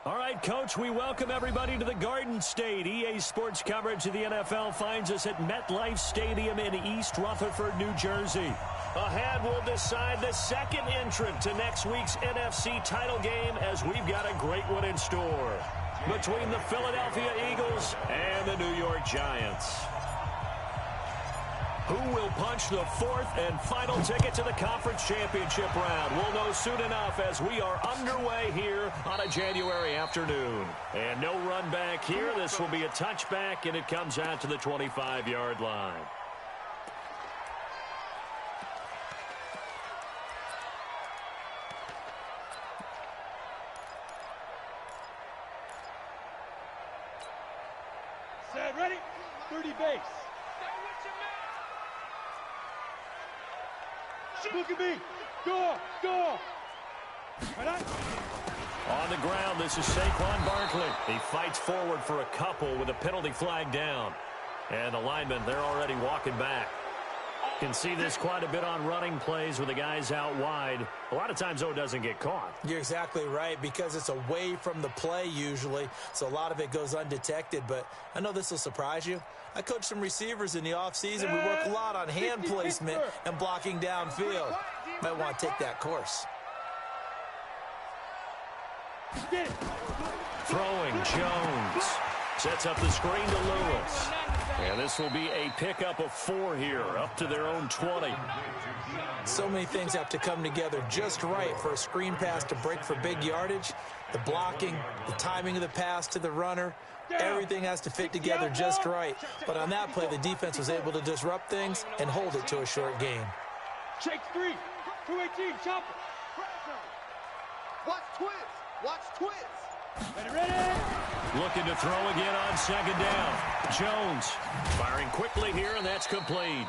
All right, Coach, we welcome everybody to the Garden State. EA Sports coverage of the NFL finds us at MetLife Stadium in East Rutherford, New Jersey. Ahead, we'll decide the second entrant to next week's NFC title game as we've got a great one in store between the Philadelphia Eagles and the New York Giants. Who will punch the fourth and final ticket to the conference championship round? We'll know soon enough as we are underway here on a January afternoon. And no run back here. This will be a touchback, and it comes out to the 25-yard line. Set, ready? 30 base. Look at me. Go. Right on the ground, this is Saquon Barkley. He fights forward for a couple with a penalty flag down. And the linemen, they're already walking back. Can see this quite a bit on running plays with the guys out wide. A lot of times, though, it doesn't get caught. You're exactly right, because it's away from the play usually, so a lot of it goes undetected. But I know this will surprise you. I coach some receivers in the offseason. We work a lot on hand placement and blocking downfield. Might want to take that course. Throwing, Jones. Sets up the screen to Lewis. And this will be a pickup of 4 here, up to their own 20. So many things have to come together just right for a screen pass to break for big yardage. The blocking, the timing of the pass to the runner, everything has to fit together just right. But on that play, the defense was able to disrupt things and hold it to a short gain. Shake 3, 218, chop it. Watch twins. Ready. Looking to throw again on second down. Jones firing quickly here, and that's complete.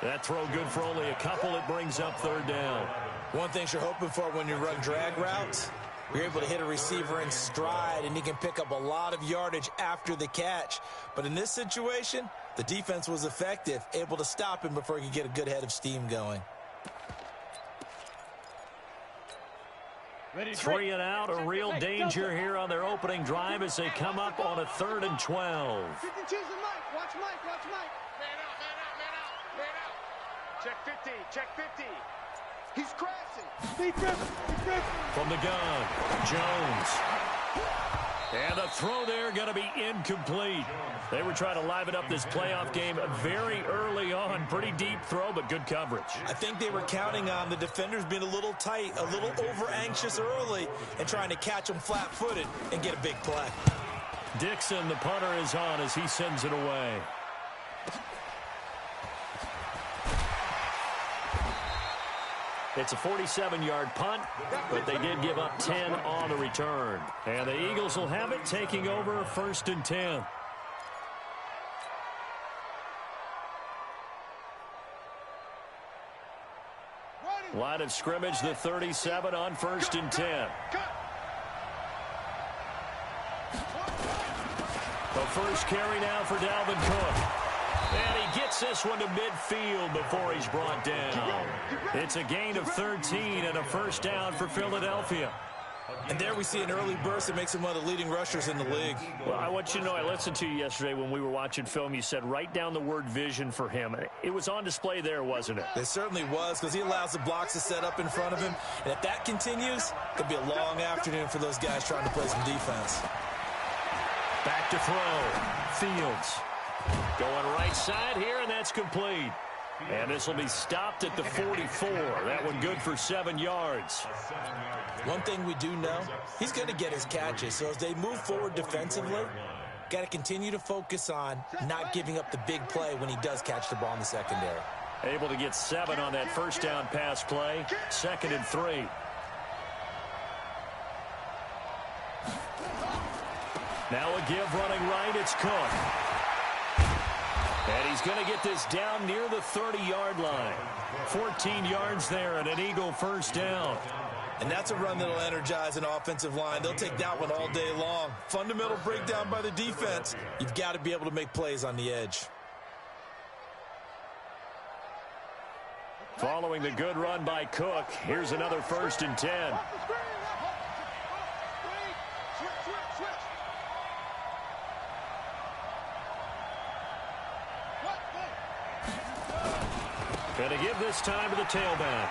That throw good for only a couple. It brings up third down. One thing you're hoping for when you run drag routes, you're able to hit a receiver in stride, and he can pick up a lot of yardage after the catch. But in this situation, the defense was effective, able to stop him before he could get a good head of steam going. 3 and out, a real danger here on their opening drive as they come up on a 3rd and 12. Watch Mike. Man out. Check 50. He's crashing. From the gun, Jones. And the throw there going to be incomplete. They were trying to liven up this playoff game very early on. Pretty deep throw, but good coverage. I think they were counting on the defenders being a little tight, a little over-anxious early, and trying to catch them flat-footed and get a big play. Dixon, the punter, is on as he sends it away. It's a 47-yard punt, but they did give up 10 on the return. And the Eagles will have it, taking over 1st and 10. Line of scrimmage, the 37 on 1st and 10. The first carry now for Dalvin Cook. And he gets this one to midfield before he's brought down. It's a gain of 13 and a first down for Philadelphia. And there we see an early burst that makes him one of the leading rushers in the league. Well, I want you to know, I listened to you yesterday when we were watching film. You said write down the word vision for him. It was on display there, wasn't it? It certainly was, because he allows the blocks to set up in front of him. And if that continues, it could be a long afternoon for those guys trying to play some defense. Back to throw. Fields. Going right side here, and that's complete. And this will be stopped at the 44. That one good for 7 yards. One thing we do know, he's going to get his catches. So as they move forward defensively, got to continue to focus on not giving up the big play when he does catch the ball in the secondary. Able to get 7 on that first down pass play. 2nd and 3. Now a give running right. It's Cook. And he's going to get this down near the 30-yard line. 14 yards there and an Eagle first down. And that's a run that'll energize an offensive line. They'll take that one all day long. Fundamental breakdown by the defense. You've got to be able to make plays on the edge. Following the good run by Cook, here's another 1st and 10. Switch. Going to give this time to the tailback.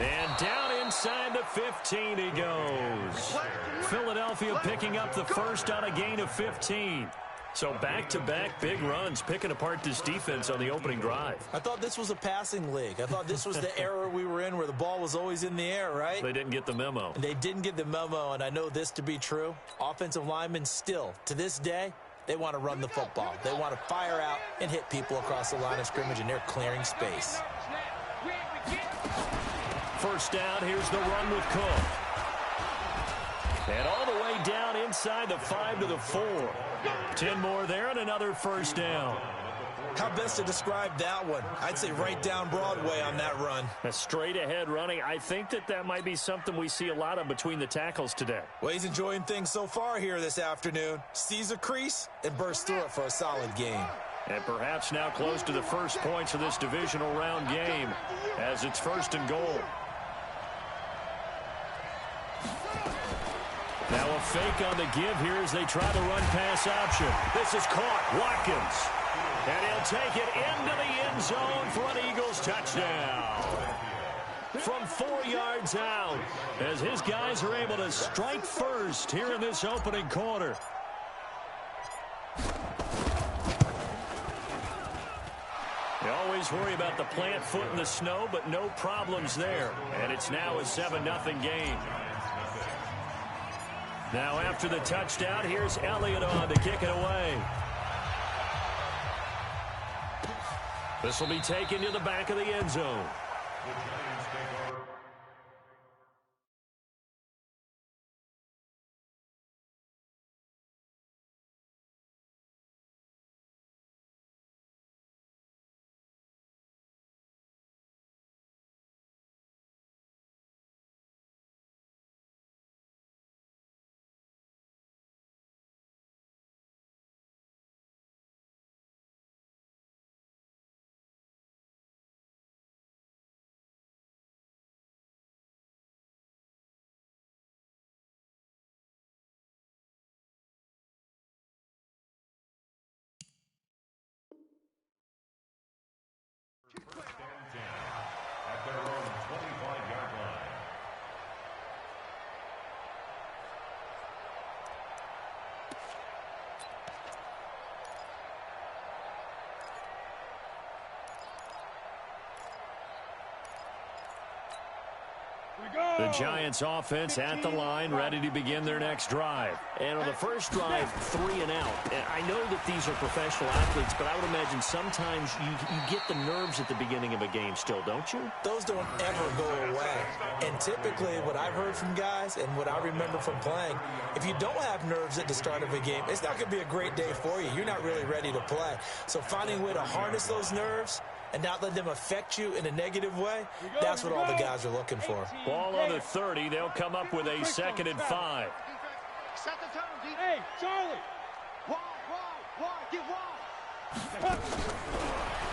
And down inside the 15 he goes. Philadelphia picking up the first on a gain of 15. So back-to-back big runs, picking apart this defense on the opening drive. I thought this was a passing league. I thought this was the era we were in where the ball was always in the air, right? They didn't get the memo. They didn't get the memo, and I know this to be true. Offensive linemen still, to this day, they want to run the football. They want to fire out and hit people across the line of scrimmage, and they're clearing space. First down, here's the run with Cook. And all the way down inside the 5 to the 4. 10 more there and another first down. How best to describe that one? I'd say right down Broadway on that run. A straight ahead running. I think that might be something we see a lot of between the tackles today. Well, he's enjoying things so far here this afternoon. Sees a crease and bursts through it for a solid gain. And perhaps now close to the first points of this divisional round game as it's 1st and goal. Now a fake on the give here as they try the run pass option. This is caught. Watkins. And he'll take it into the end zone for an Eagles touchdown. From 4 yards out as his guys are able to strike first here in this opening quarter. You always worry about the plant foot in the snow, but no problems there. And it's now a 7-0 game. Now after the touchdown, here's Elliott on to kick it away. This will be taken to the back of the end zone. At their own 25-yard line. The Giants offense at the line, ready to begin their next drive. And on the first drive, 3 and out. And I know that these are professional athletes, but I would imagine sometimes you get the nerves at the beginning of a game still, don't you? Those don't ever go away. And typically what I've heard from guys and what I remember from playing, if you don't have nerves at the start of a game, it's not going to be a great day for you. You're not really ready to play. So finding a way to harness those nerves and not let them affect you in a negative way, that's what all the guys are looking for. Ball on the 30. They'll come up with a 2nd and 5. Set the tone, D. Hey, Charlie. Wide, get wide.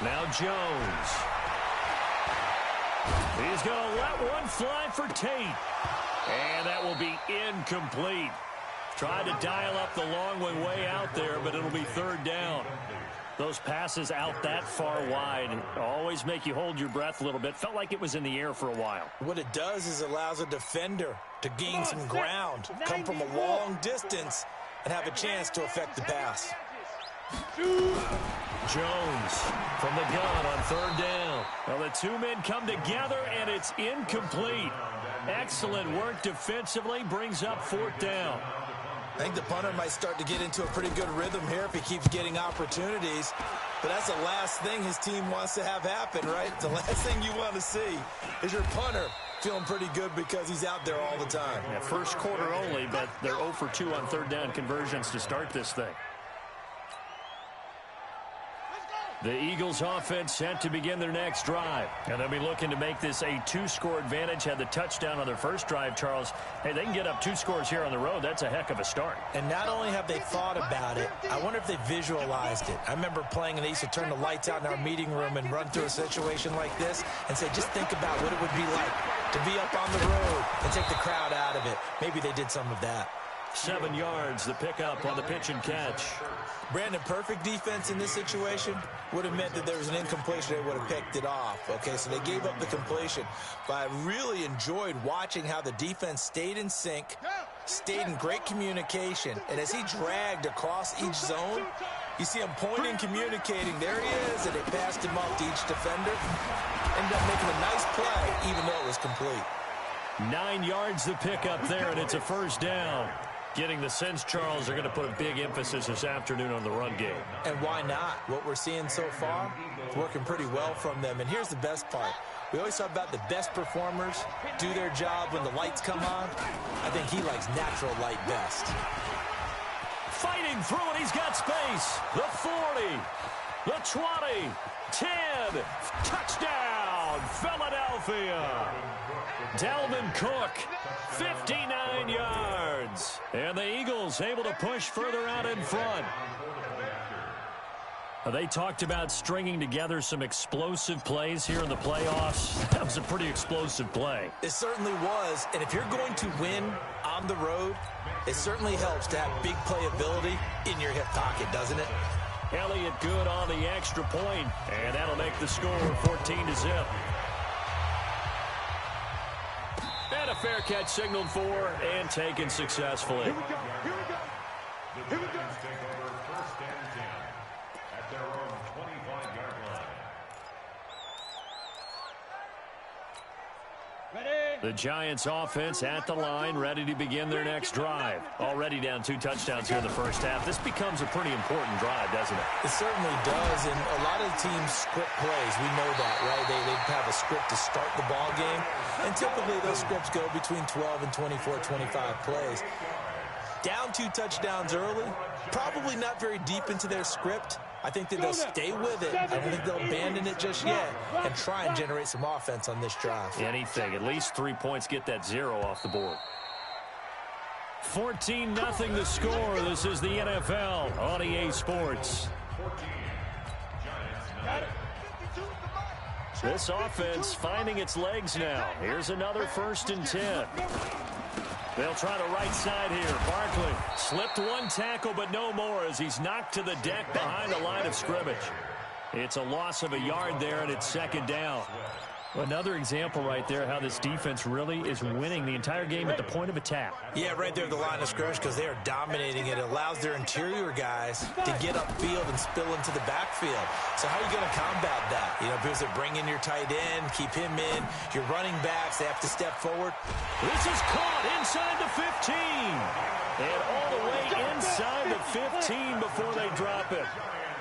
Now Jones. He's going to let one fly for Tate. And that will be incomplete. Tried to dial up the long one way out there, but it'll be 3rd down. Those passes out that far wide always make you hold your breath a little bit. Felt like it was in the air for a while. What it does is allows a defender to gain some ground, come from a long distance, and have a chance to affect the pass. Jones from the gun on 3rd down. Well, the 2 men come together, and it's incomplete. Excellent work defensively, brings up 4th down. I think the punter might start to get into a pretty good rhythm here if he keeps getting opportunities. But that's the last thing his team wants to have happen, right? The last thing you want to see is your punter feeling pretty good because he's out there all the time. Yeah, first quarter only, but they're 0 for 2 on 3rd down conversions to start this thing. The Eagles offense set to begin their next drive. And they'll be looking to make this a 2-score advantage. Had the touchdown on their first drive, Charles. Hey, they can get up 2 scores here on the road. That's a heck of a start. And not only have they thought about it, I wonder if they visualized it. I remember playing and they used to turn the lights out in our meeting room and run through a situation like this and say, just think about what it would be like to be up on the road and take the crowd out of it. Maybe they did some of that. 7 yards, the pickup on the pitch and catch. Brandon, perfect defense in this situation would have meant that there was an incompletion. They would have picked it off. Okay, so they gave up the completion. But I really enjoyed watching how the defense stayed in sync, stayed in great communication. And as he dragged across each zone, you see him pointing, communicating. There he is, and they passed him off to each defender. Ended up making a nice play, even though it was complete. 9 yards the pickup there, and it's a first down. Getting the sense, Charles, they're going to put a big emphasis this afternoon on the run game. And why not? What we're seeing so far, it's working pretty well from them. And here's the best part. We always talk about the best performers do their job when the lights come on. I think he likes natural light best. Fighting through it, he's got space. The 40, the 20, 10, touchdown, Philadelphia. Dalvin Cook, 59 yards. And the Eagles able to push further out in front. They talked about stringing together some explosive plays here in the playoffs. That was a pretty explosive play. It certainly was. And if you're going to win on the road, it certainly helps to have big playability in your hip pocket, doesn't it? Elliott good on the extra point, and that'll make the score 14-0. And a fair catch signaled for and taken successfully. Here we go. Here we go. Here we go. Take over 1st and 10 at their own 25-yard line. Ready? The Giants offense at the line, ready to begin their next drive. Already down 2 touchdowns here in the first half. This becomes a pretty important drive, doesn't it? It certainly does, and a lot of teams script plays. We know that, right? They have a script to start the ball game, and typically those scripts go between 12 and 24, 25 plays. Down 2 touchdowns early, probably not very deep into their script. I think that they'll stay with it. I don't think they'll abandon it just yet and try and generate some offense on this drive. Anything. At least 3 points, get that 0 off the board. 14-0 the score. This is the NFL on EA Sports. This offense finding its legs now. Here's another 1st and 10. They'll try the right side here. Barkley slipped 1 tackle, but no more as he's knocked to the deck behind the line of scrimmage. It's a loss of a yard there, and it's 2nd down. Another example right there how this defense really is winning the entire game at the point of attack. Yeah, right there at the line of scrimmage because they are dominating it. It allows their interior guys to get upfield and spill into the backfield. So how are you going to combat that? You know, because they bring in your tight end, keep him in. Your running backs, they have to step forward. This is caught inside the 15. And all the way inside the 15 before they drop it.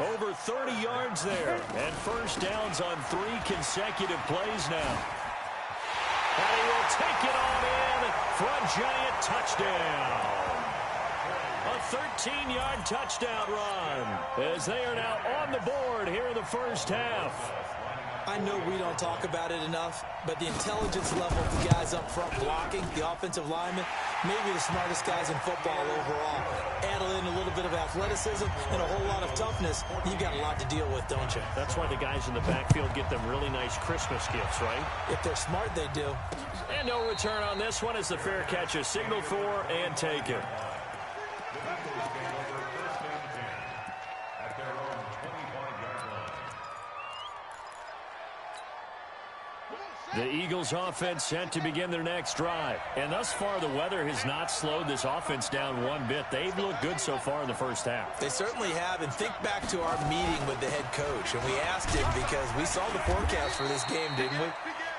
Over 30 yards there, and 1st downs on 3 consecutive plays now. And he will take it on in for a giant touchdown. A 13-yard touchdown run as they are now on the board here in the first half. I know we don't talk about it enough, but the intelligence level of the guys up front blocking, the offensive linemen, maybe the smartest guys in football overall. Add in a little bit of athleticism and a whole lot of toughness, you've got a lot to deal with, don't you? That's why the guys in the backfield get them really nice Christmas gifts, right? If they're smart, they do. And no return on this one as the fair catch is signaled for and taken. The Eagles offense set to begin their next drive. And thus far, the weather has not slowed this offense down one bit. They've looked good so far in the first half. They certainly have. And think back to our meeting with the head coach. And we asked him because we saw the forecast for this game, didn't we?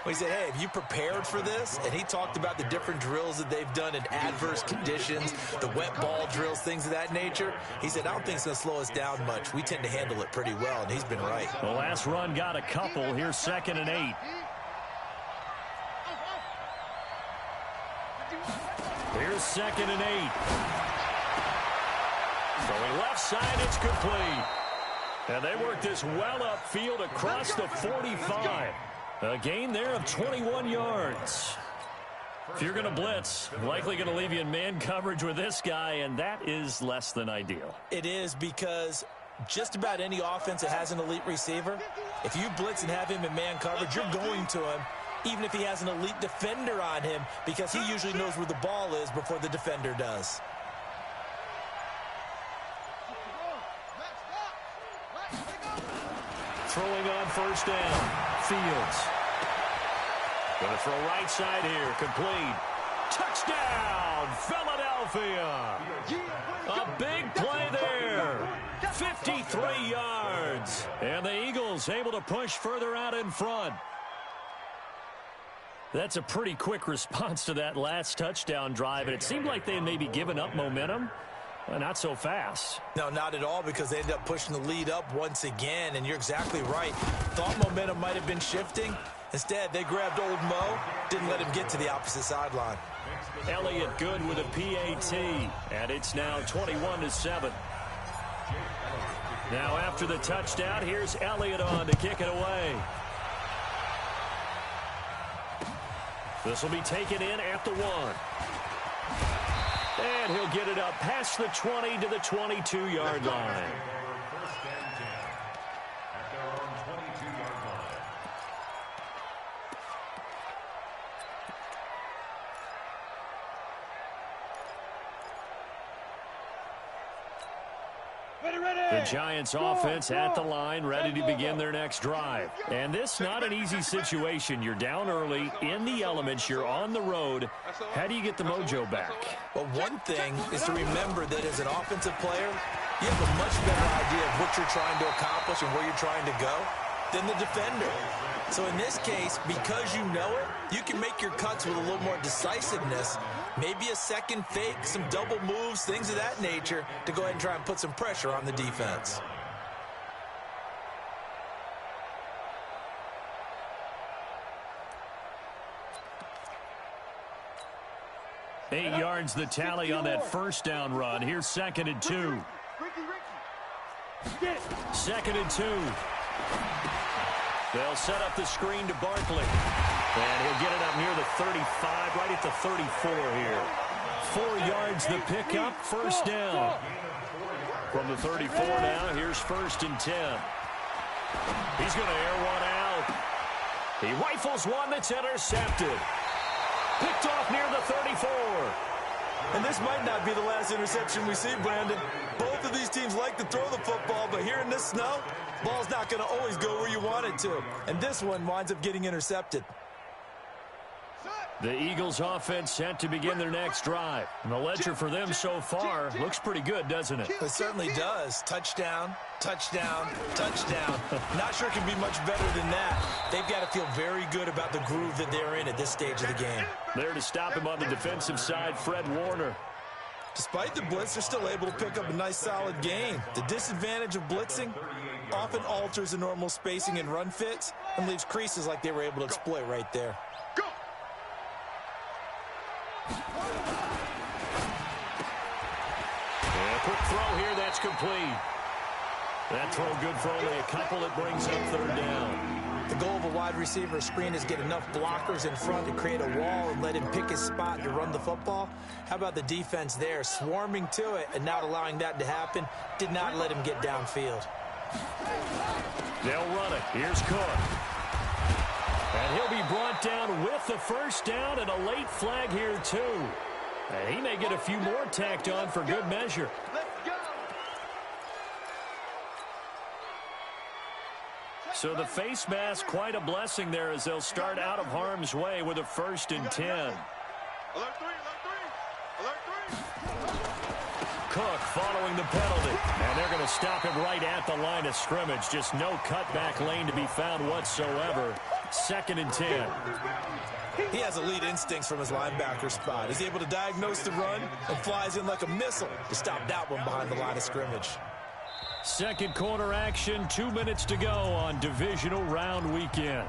We said, hey, have you prepared for this? And he talked about the different drills that they've done in adverse conditions, the wet ball drills, things of that nature. He said, I don't think it's going to slow us down much. We tend to handle it pretty well, and he's been right. The last run got a couple. Here's 2nd and 8. Here's 2nd and 8. Throwing left side, it's complete. And they work this well upfield across the 45. A gain there of 21 yards. If you're going to blitz, likely going to leave you in man coverage with this guy, and that is less than ideal. It is, because just about any offense that has an elite receiver, if you blitz and have him in man coverage, you're going to him, even if he has an elite defender on him, because he usually knows where the ball is before the defender does. Throwing on first down, Fields. Going to throw right side here, complete. Touchdown, Philadelphia. A big play there. 53 yards. And the Eagles able to push further out in front. That's a pretty quick response to that last touchdown drive, and it seemed like they had maybe given up momentum. Not so fast. No, not at all, because they ended up pushing the lead up once again, and you're exactly right. Thought momentum might have been shifting. Instead, they grabbed old Mo, didn't let him get to the opposite sideline. Elliott good with a PAT, and it's now 21-7. Now after the touchdown, here's Elliott on to kick it away. This will be taken in at the 1. And he'll get it up past the 20 to the 22-yard line. The Giants offense at the line, ready to begin their next drive. And this not an easy situation. You're down early, in the elements, you're on the road. How do you get the mojo back? Well, one thing is to remember that as an offensive player, you have a much better idea of what you're trying to accomplish and where you're trying to go than the defender. So in this case, because you know it, you can make your cuts with a little more decisiveness. Maybe a second fake, some double moves, things of that nature, to go ahead and try and put some pressure on the defense. Eight yards the tally on that first down run. Here's 2nd and 2. 2nd and 2. They'll set up the screen to Barkley. And he'll get it up near the 35, right at the 34 here. 4 yards the pickup, first down. From the 34 now, here's 1st and 10. He's going to air one out. He rifles one that's intercepted. Picked off near the 34. And this might not be the last interception we see, Brandon. Both of these teams like to throw the football, but here in this snow, ball's not going to always go where you want it to. And this one winds up getting intercepted. The Eagles offense set to begin their next drive. And the ledger for them so far looks pretty good, doesn't it? It certainly does. Touchdown, touchdown, touchdown. Not sure it can be much better than that. They've got to feel very good about the groove that they're in at this stage of the game. There to stop him on the defensive side, Fred Warner. Despite the blitz, they're still able to pick up a nice, solid gain. The disadvantage of blitzing often alters the normal spacing and run fits and leaves creases like they were able to exploit right there. And a quick throw here, that's complete. That throw good for only a couple. It brings up 3rd down. The goal of a wide receiver screen is get enough blockers in front to create a wall and let him pick his spot to run the football. How about the defense there, swarming to it and not allowing that to happen? Did not let him get downfield. They'll run it. Here's Cook. And he'll be brought down with the first down and a late flag here, too. And he may get a few more tacked on for good measure. So the face mask, quite a blessing there as they'll start out of harm's way with a 1st and 10. Alert 3, alert 3, alert 3. Cook following the penalty. And they're going to stop him right at the line of scrimmage. Just no cutback lane to be found whatsoever. 2nd and 10. He has elite instincts from his linebacker spot. He's able to diagnose the run and flies in like a missile to stop that one behind the line of scrimmage. Second quarter action, 2 minutes to go on divisional round weekend.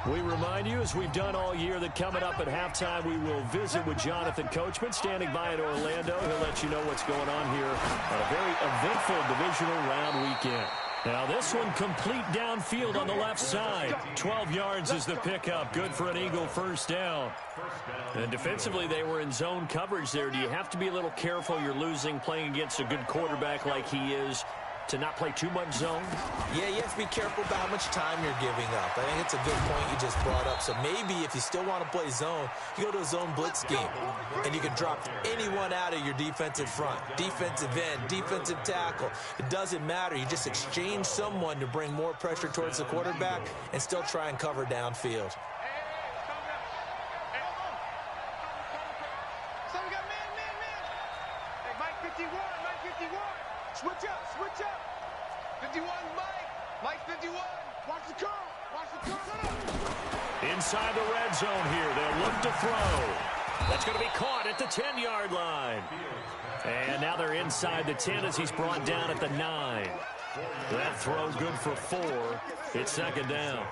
We remind you, as we've done all year, that coming up at halftime, we will visit with Jonathan Coachman, standing by in Orlando. He'll let you know what's going on here on a very eventful divisional round weekend. Now this one complete downfield on the left side. 12 yards is the pickup. Good for an Eagle first down. And defensively, they were in zone coverage there. Do you have to be a little careful? You're losing playing against a good quarterback like he is, to not play too much zone? Yeah, you have to be careful about how much time you're giving up. I think it's a good point you just brought up. So maybe if you still want to play zone, you go to a zone blitz game, and you can drop anyone out of your defensive front, defensive end, defensive tackle. It doesn't matter. You just exchange someone to bring more pressure towards the quarterback and still try and cover downfield. Switch up. 51, Mike 51. Watch the curl. Inside the red zone here. They'll look to throw. That's going to be caught at the 10-yard line. And now they're inside the 10 as he's brought down at the 9. That throw good for 4. It's second down.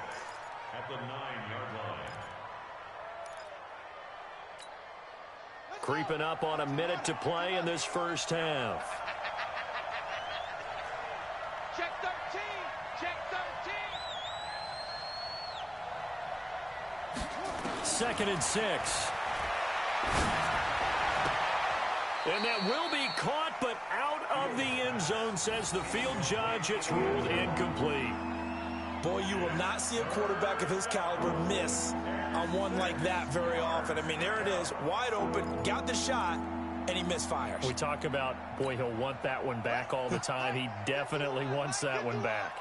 At the 9-yard line. Creeping up on a minute to play in this first half. Check 13. Check 13. Second and 6. And that will be caught, but out of the end zone, says the field judge. It's ruled incomplete. Boy, you will not see a quarterback of his caliber miss on one like that very often. I mean, there it is, wide open, got the shot, and he misfires. We talk about, boy, he'll want that one back all the time. He definitely wants that one back.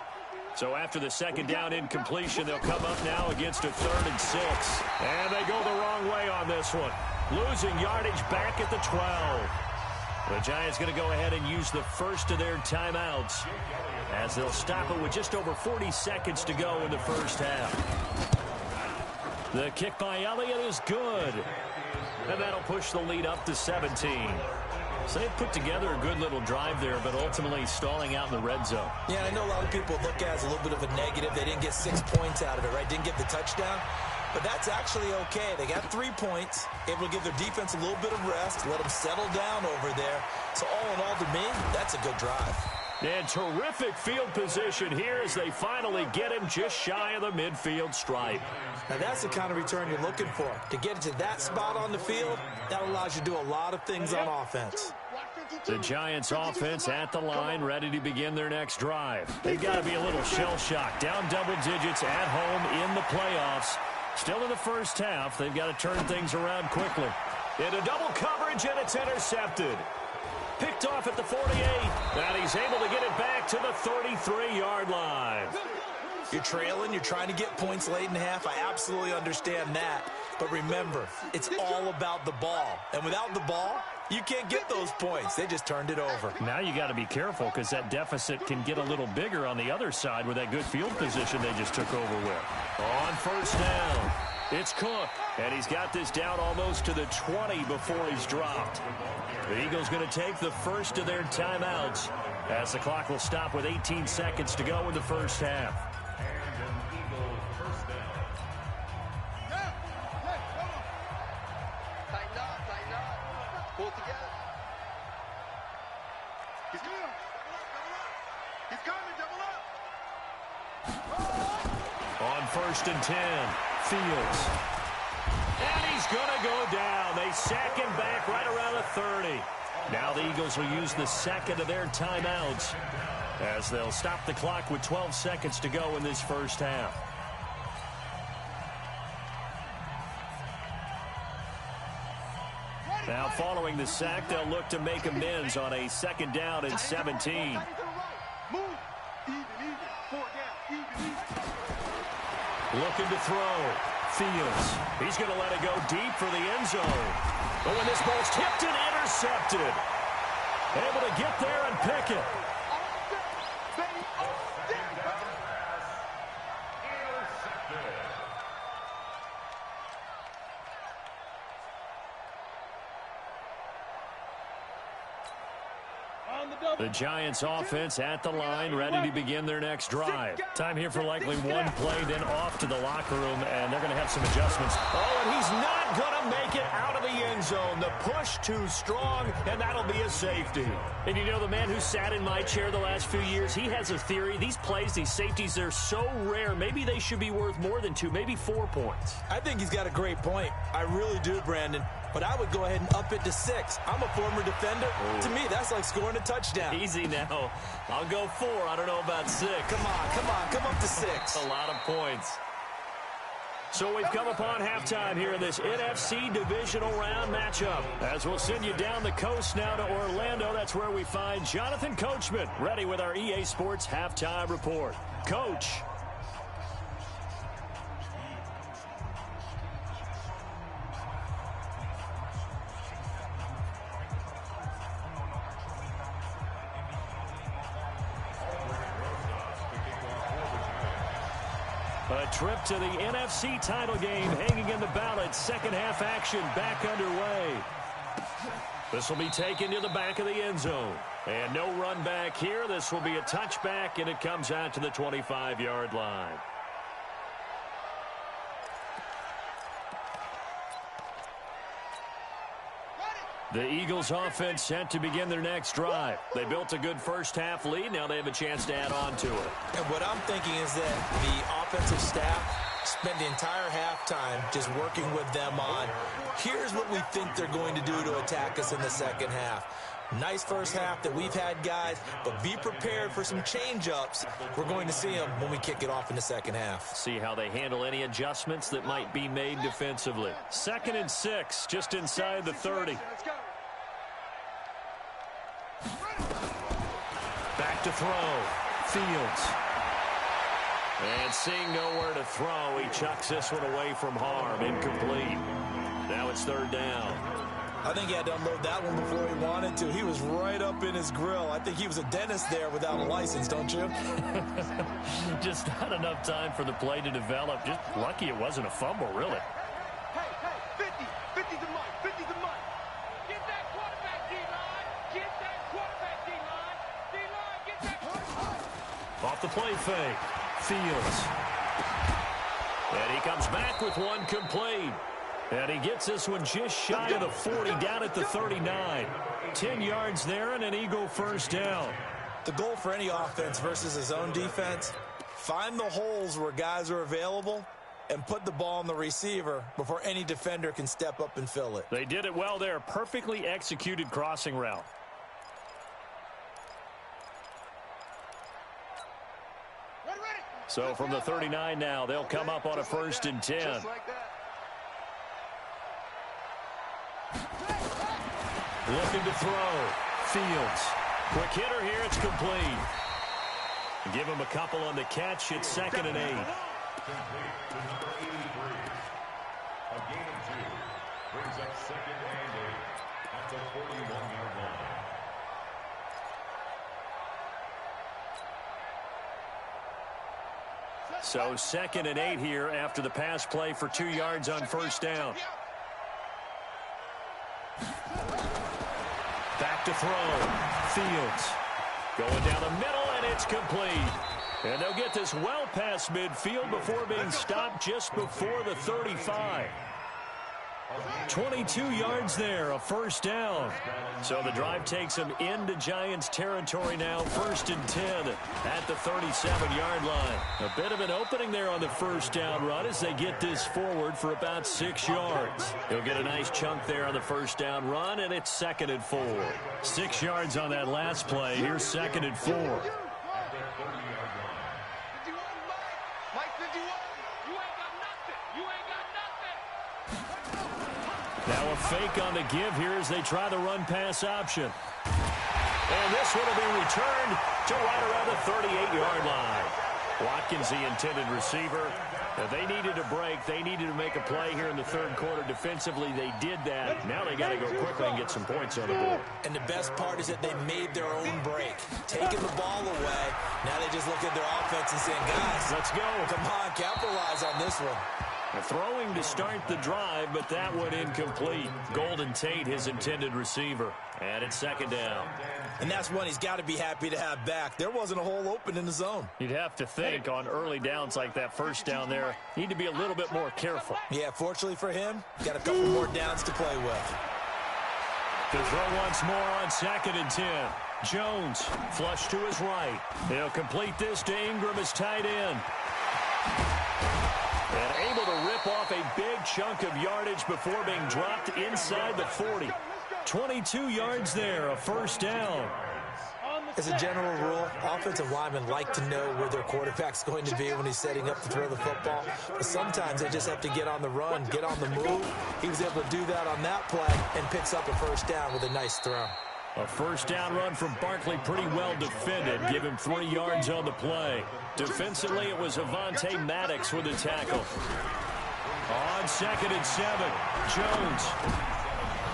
So after the second down incompletion, they'll come up now against a 3rd and 6. And they go the wrong way on this one. Losing yardage back at the 12. The Giants going to go ahead and use the first of their timeouts as they'll stop it with just over 40 seconds to go in the first half. The kick by Elliott is good. And that'll push the lead up to 17. So they've put together a good little drive there, but ultimately stalling out in the red zone. Yeah, I know a lot of people look at it as a little bit of a negative. They didn't get 6 points out of it, right? Didn't get the touchdown. But that's actually okay. They got 3 points, able to give their defense a little bit of rest, let them settle down over there. So all in all, to me, that's a good drive. And terrific field position here as they finally get him just shy of the midfield stripe. Now that's the kind of return you're looking for. To get it to that spot on the field, that allows you to do a lot of things on offense. The Giants offense at the line, ready to begin their next drive. They've got to be a little shell-shocked. Down double digits at home in the playoffs. Still in the first half. They've got to turn things around quickly. Into double coverage, and it's intercepted. Picked off at the 48, and he's able to get it back to the 33-yard line. You're trailing, you're trying to get points late in half. I absolutely understand that. But remember, it's all about the ball. And without the ball, you can't get those points. They just turned it over. Now you got to be careful because that deficit can get a little bigger on the other side with that good field position they just took over with. On first down, it's Cook, and he's got this down almost to the 20 before he's dropped. The Eagles going to take the first of their timeouts as the clock will stop with 18 seconds to go in the first half. And an Eagle first down. Tighten up. Pull together. He's coming. He's coming. Double up. On first and 10, Fields. And he's going to go down. They sack him back right around the 30. Now the Eagles will use the second of their timeouts as they'll stop the clock with 12 seconds to go in this first half. Now following the sack, they'll look to make amends on a second down and 17. Move. Even. 4 down. Even. Looking to throw. Fields. He's going to let it go deep for the end zone. But when this ball's tipped and intercepted, able to get there and pick it. The Giants offense at the line, ready to begin their next drive. Time here for likely one play, then off to the locker room, and they're going to have some adjustments. Oh, and he's not going to make it out of the end zone. The push too strong, and that'll be a safety. And you know, the man who sat in my chair the last few years, he has a theory. These plays, these safeties, they're so rare. Maybe they should be worth more than 2, maybe 4 points. I think he's got a great point. I really do, Brandon. But I would go ahead and up it to 6. I'm a former defender. To me, that's like scoring a touchdown. Easy now. I'll go 4. I don't know about 6. Come up to 6. A lot of points. So we've come upon halftime here in this NFC divisional round matchup. As we'll send you down the coast now to Orlando. That's where we find Jonathan Coachman ready with our EA Sports halftime report. Coach. A trip to the NFC title game hanging in the balance. Second half action back underway. This will be taken to the back of the end zone. And no run back here. This will be a touchback, and it comes out to the 25-yard line. The Eagles offense set to begin their next drive. They built a good first half lead. Now they have a chance to add on to it. And what I'm thinking is that the offensive staff spent the entire halftime just working with them on, here's what we think they're going to do to attack us in the second half. Nice first half that we've had, guys, but be prepared for some change-ups. We're going to see them when we kick it off in the second half. See how they handle any adjustments that might be made defensively. 2nd and 6, just inside the 30. Back to throw. Fields. And seeing nowhere to throw, he chucks this one away from harm. Incomplete. Now it's 3rd down. I think he had to unload that one before he wanted to. He was right up in his grill. I think he was a dentist there without a license, don't you? Just not enough time for the play to develop. Just lucky it wasn't a fumble, really. Hey, 50 the mark, 50 the mark. Get that quarterback, D-line. Get that quarterback, D-line. D-line, get that quarterback. Off the play fake. Fields. And he comes back with one complete. And he gets this one just shy of the 40, down at the 39. 10 yards there and an Eagle first down. The goal for any offense versus his own defense, find the holes where guys are available and put the ball on the receiver before any defender can step up and fill it. They did it well there. Perfectly executed crossing route. So from the 39 now, they'll come up on a 1st and 10. Just like that. Looking to throw. Fields. Quick hitter here. It's complete. Give him a couple on the catch. It's 2nd and 8. Complete to number 83. A gain of 2. Brings up 2nd and 8 at the 41-yard line. So 2nd and 8 here after the pass play for 2 yards on 1st down. Back to throw. Fields. Going down the middle, and it's complete. And they'll get this well past midfield before being stopped just before the 35. 22 yards there, a 1st down. So the drive takes them into Giants territory now, 1st and 10 at the 37-yard line. A bit of an opening there on the 1st down run as they get this forward for about 6 yards. He'll get a nice chunk there on the 1st down run, and it's 2nd and 4. 6 yards on that last play. Here's 2nd and 4. Now a fake on the give here as they try the run-pass option. And this one will be returned to right around the 38-yard line. Watkins, the intended receiver. They needed a break. They needed to make a play here in the 3rd quarter. Defensively, they did that. Now they got to go quickly and get some points on the board. And the best part is that they made their own break. Taking the ball away. Now they just look at their offense and saying, guys, let's go. Come on, capitalize on this one. Throwing to start the drive, but that one incomplete. Golden Tate, his intended receiver. And it's second down. And that's one he's got to be happy to have back. There wasn't a hole open in the zone. You'd have to think on early downs like that first down there, need to be a little bit more careful. Yeah, fortunately for him, got a couple more downs to play with. To throw once more on second and 10. Jones, flush to his right. He'll complete this to Ingram as tight end. And able to rip off a big chunk of yardage before being dropped inside the 40. 22 yards there, a first down. As a general rule, offensive linemen like to know where their quarterback's going to be when he's setting up to throw the football. But sometimes they just have to get on the run, get on the move. He was able to do that on that play and picks up a first down with a nice throw. A first down run from Barkley, pretty well defended. Give him 3 yards on the play. Defensively, it was Avonte Maddox with a tackle. On second and 7, Jones.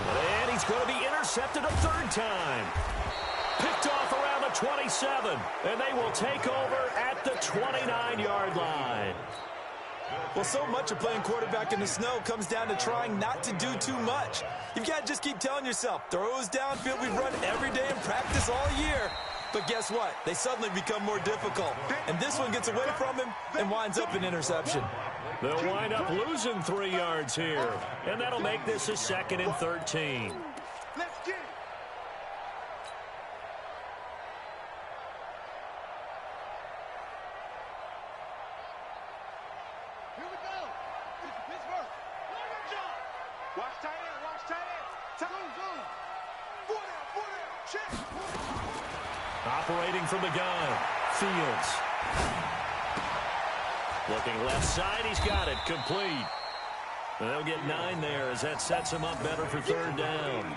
And he's going to be intercepted a third time. Picked off around the 27, and they will take over at the 29-yard line. Well, so much of playing quarterback in the snow comes down to trying not to do too much. You've got to just keep telling yourself, throws downfield we've run every day in practice all year. But guess what? They suddenly become more difficult. And this one gets away from him and winds up an interception. They'll wind up losing 3 yards here. And that'll make this a 2nd and 13. Let's get it. Here we go. Pittsburgh. Watch tight end. Watch tight end. Zone. 4 down. Check. Operating from the gun. Fields. Looking left side. He's got it. Complete. They'll get 9 there as that sets him up better for third down.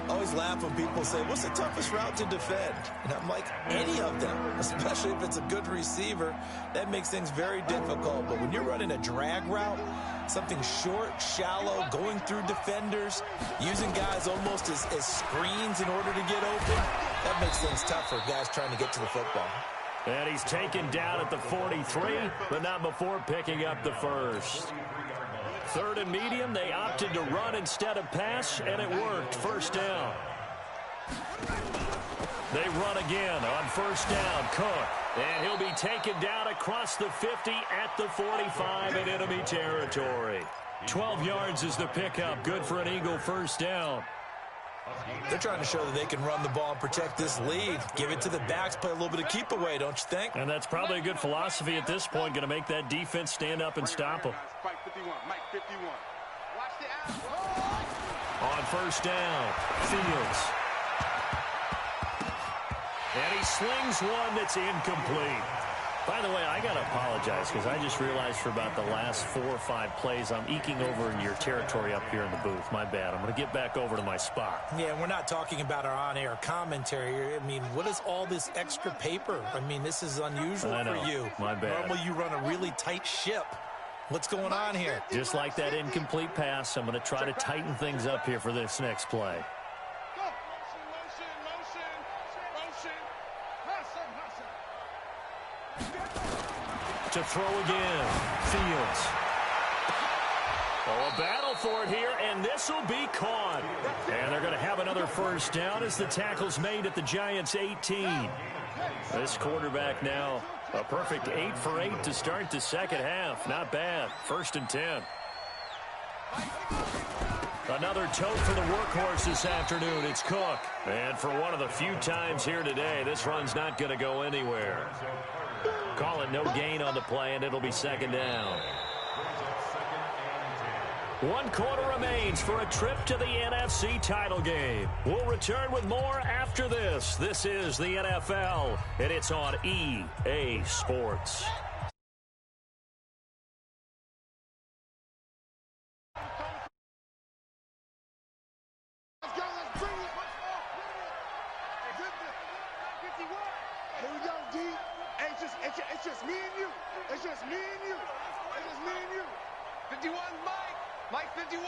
Always laugh when people say, what's the toughest route to defend? And I'm like, any of them, especially if it's a good receiver. That makes things very difficult. But when you're running a drag route, something short, shallow, going through defenders, using guys almost as screens in order to get open, that makes things tough for guys trying to get to the football. And he's taken down at the 43, but not before picking up the first. Third and medium, they opted to run instead of pass, and it worked. First down. They run again on first down. Cook. And he'll be taken down across the 50 at the 45 in enemy territory. 12 yards is the pickup. Good for an Eagle first down. They're trying to show that they can run the ball and protect this lead. Give it to the backs, play a little bit of keep away, don't you think? And that's probably a good philosophy at this point. Going to make that defense stand up and stop them. Mike 51. Watch the out. On first down, Fields. And he slings one that's incomplete. By the way, I got to apologize because I just realized for about the last 4 or 5 plays, I'm eking over in your territory up here in the booth. My bad. I'm going to get back over to my spot. Yeah, we're not talking about our on-air commentary. I mean, what is all this extra paper? I mean, this is unusual for you. My bad. Normally you run a really tight ship. What's going on here? Just like that incomplete pass, I'm going to try to tighten things up here for this next play. To throw again, Fields. Oh, a battle for it here, and this will be caught. And they're going to have another first down as the tackle's made at the Giants' 18. This quarterback now a perfect 8 for 8 to start the second half. Not bad. First and 10. Another tote for the workhorse this afternoon. It's Cook. And for one of the few times here today, this run's not going to go anywhere. Call it no gain on the play, and it'll be second down. 1 quarter remains for a trip to the NFC title game. We'll return with more after this. This is the NFL, and it's on EA Sports. It's just me and you. It's just me and you. It's just me and you. 51, Mike 51.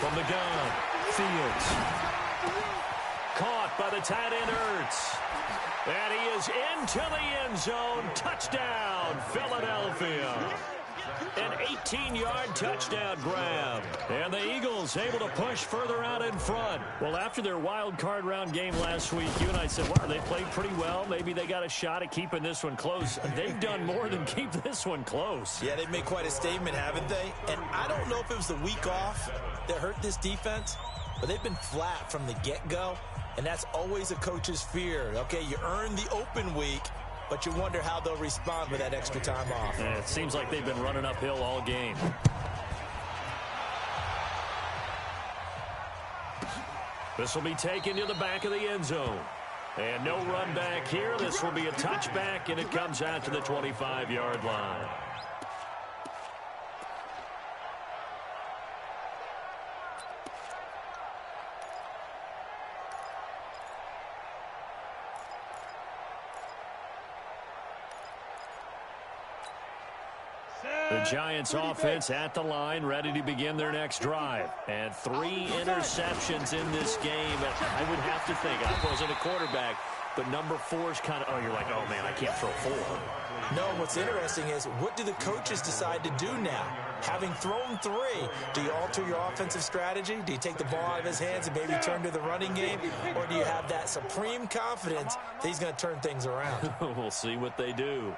From the gun, Fields. Caught by the tight end, Ertz. And he is into the end zone. Touchdown, Philadelphia. An 18-yard touchdown grab. And the Eagles able to push further out in front. Well, after their wild card round game last week, you and I said, wow, they played pretty well. Maybe they got a shot at keeping this one close. They've done more than keep this one close. Yeah, they've made quite a statement, haven't they? And I don't know if it was the week off that hurt this defense, but they've been flat from the get-go, and that's always a coach's fear. Okay, you earn the open week, but you wonder how they'll respond with that extra time off. And it seems like they've been running uphill all game. This will be taken to the back of the end zone. And no run back here. This will be a touchback, and it comes out to the 25-yard line. The Giants offense at the line, ready to begin their next drive. And 3 interceptions in this game. I would have to think, I wasn't a quarterback, but number 4 is kind of, oh, you're like, oh, man, I can't throw 4. No, what's interesting is, what do the coaches decide to do now? Having thrown 3, do you alter your offensive strategy? Do you take the ball out of his hands and maybe turn to the running game? Or do you have that supreme confidence that he's going to turn things around? We'll see what they do.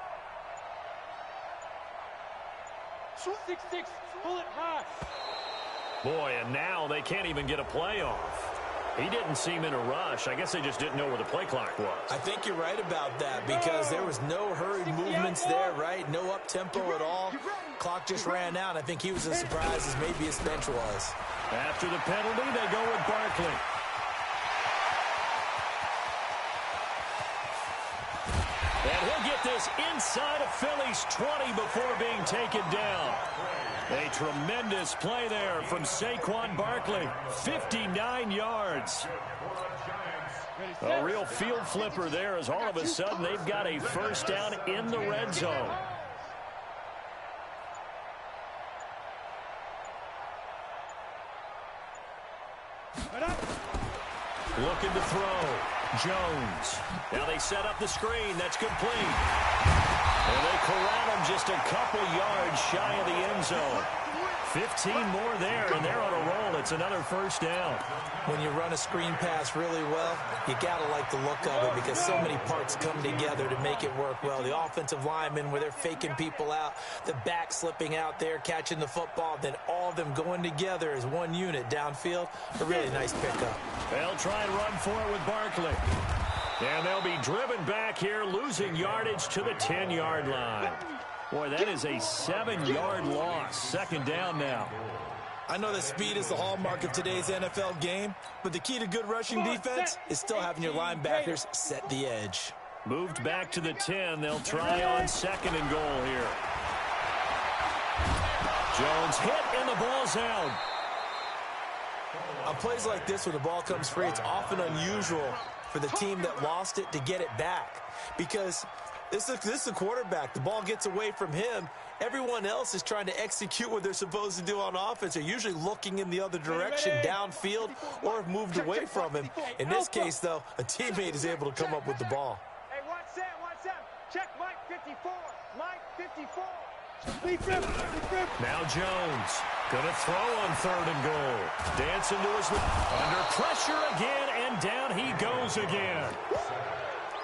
6-6, pull it high. Boy, and now they can't even get a play off. He didn't seem in a rush. I guess they just didn't know where the play clock was. I think you're right about that, because there was no hurried movements there, right? No up-tempo at all. Clock just ran out. I think he was as surprised as maybe his bench was. After the penalty, they go with Barkley. And he'll get this inside of Philly's 20 before being taken down. A tremendous play there from Saquon Barkley. 59 yards. A real field flipper there, as all of a sudden they've got a first down in the red zone. Looking to throw. Jones. Now they set up the screen. That's complete. And they corral him just a couple yards shy of the end zone. 15 more there, and they're on a roll. It's another first down. When you run a screen pass really well, you got to like the look of it, because so many parts come together to make it work well. The offensive linemen, where they're faking people out, the back slipping out there, catching the football, then all of them going together as one unit downfield. A really nice pickup. They'll try and run for it with Barkley. And they'll be driven back here, losing yardage to the 10-yard line. Boy, that is a 7-yard loss. Second down now. I know that speed is the hallmark of today's NFL game, but the key to good rushing defense is still having your linebackers set the edge. Moved back to the 10. They'll try on second and goal here. Jones hit, and the ball's out. On plays like this, when the ball comes free, it's often unusual for the team that lost it to get it back, because this is the quarterback. The ball gets away from him. Everyone else is trying to execute what they're supposed to do on offense. They're usually looking in the other direction, downfield, or have moved away from him. In this case, though, a teammate is able to come up with the ball. Hey, watch that. Check Mike 54. Mike 54. Be flip. Now Jones going to throw on third and goal. Dancing to his under pressure again, and down he goes again.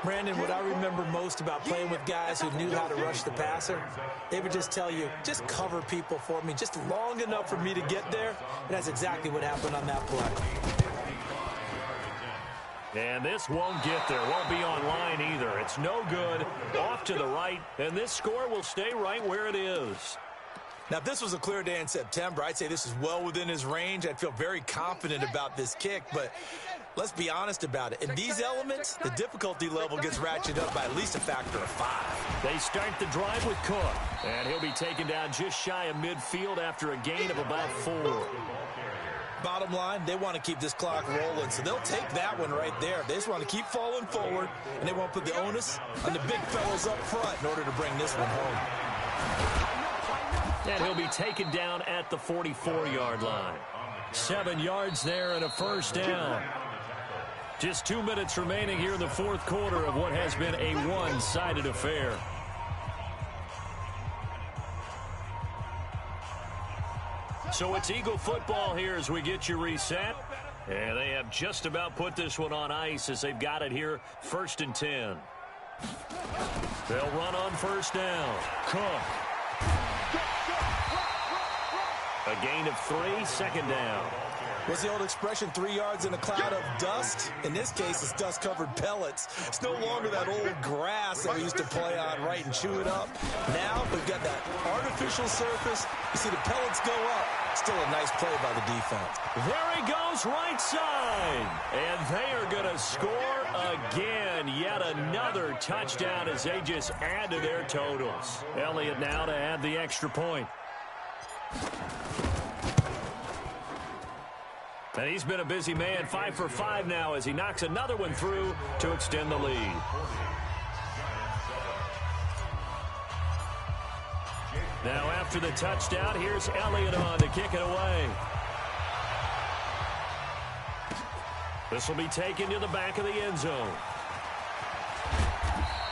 Brandon, what I remember most about playing with guys who knew how to rush the passer, they would just tell you, just cover people for me, just long enough for me to get there. And that's exactly what happened on that play. And this won't get there. Won't be on line either. It's no good. Off to the right, and this score will stay right where it is. Now, if this was a clear day in September, I'd say this is well within his range. I'd feel very confident about this kick, but let's be honest about it. In these elements, the difficulty level gets ratcheted up by at least a factor of 5. They start the drive with Cook, and he'll be taken down just shy of midfield after a gain of about 4. Bottom line, they want to keep this clock rolling, so they'll take that one right there. They just want to keep falling forward, and they want to put the onus on the big fellows up front in order to bring this one home. And he'll be taken down at the 44-yard line. 7 yards there and a first down. Just 2 minutes remaining here in the fourth quarter of what has been a one-sided affair. So it's Eagle football here as we get you reset. And they have just about put this one on ice as they've got it here, 1st and 10. They'll run on 1st down. Cook. A gain of 3, 2nd down. What's the old expression, 3 yards in a cloud of dust? In this case, it's dust-covered pellets. It's no longer that old grass that we used to play on, right, and chew it up. Now we've got that artificial surface. You see the pellets go up. Still a nice play by the defense. There he goes, right side. And they are going to score again. Yet another touchdown as they just add to their totals. Elliott now to add the extra point. And he's been a busy man, 5 for 5 now as he knocks another one through to extend the lead. Now after the touchdown, here's Elliott on to kick it away. This will be taken to the back of the end zone.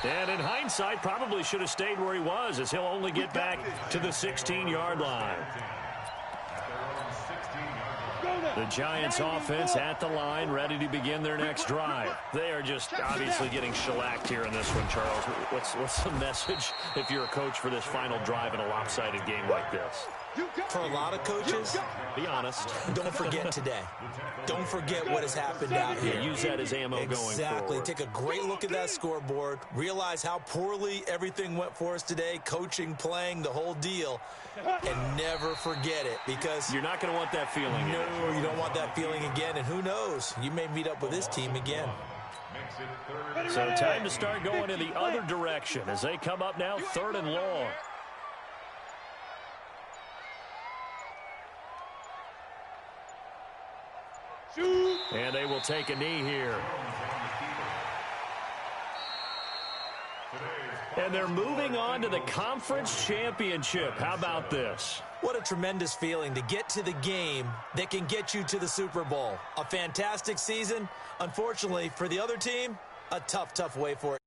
And in hindsight, probably should have stayed where he was as he'll only get back to the 16-yard line. The Giants offense at the line, ready to begin their next drive. They are just obviously getting shellacked here in this one, Charles. What's the message if you're a coach for this final drive in a lopsided game like this? For a lot of coaches, be honest. Don't forget today. Don't forget what has happened out here. Yeah, use that as ammo going forward. Exactly. Take a great look at that scoreboard. Realize how poorly everything went for us today. Coaching, playing, the whole deal. And never forget it because you're not going to want that feeling. No, you don't want that feeling again. And who knows? You may meet up with this team again. So time to start going in the other direction as they come up now 3rd and long. And they will take a knee here. And they're moving on to the conference championship. How about this? What a tremendous feeling to get to the game that can get you to the Super Bowl. A fantastic season. Unfortunately, for the other team, a tough way for it.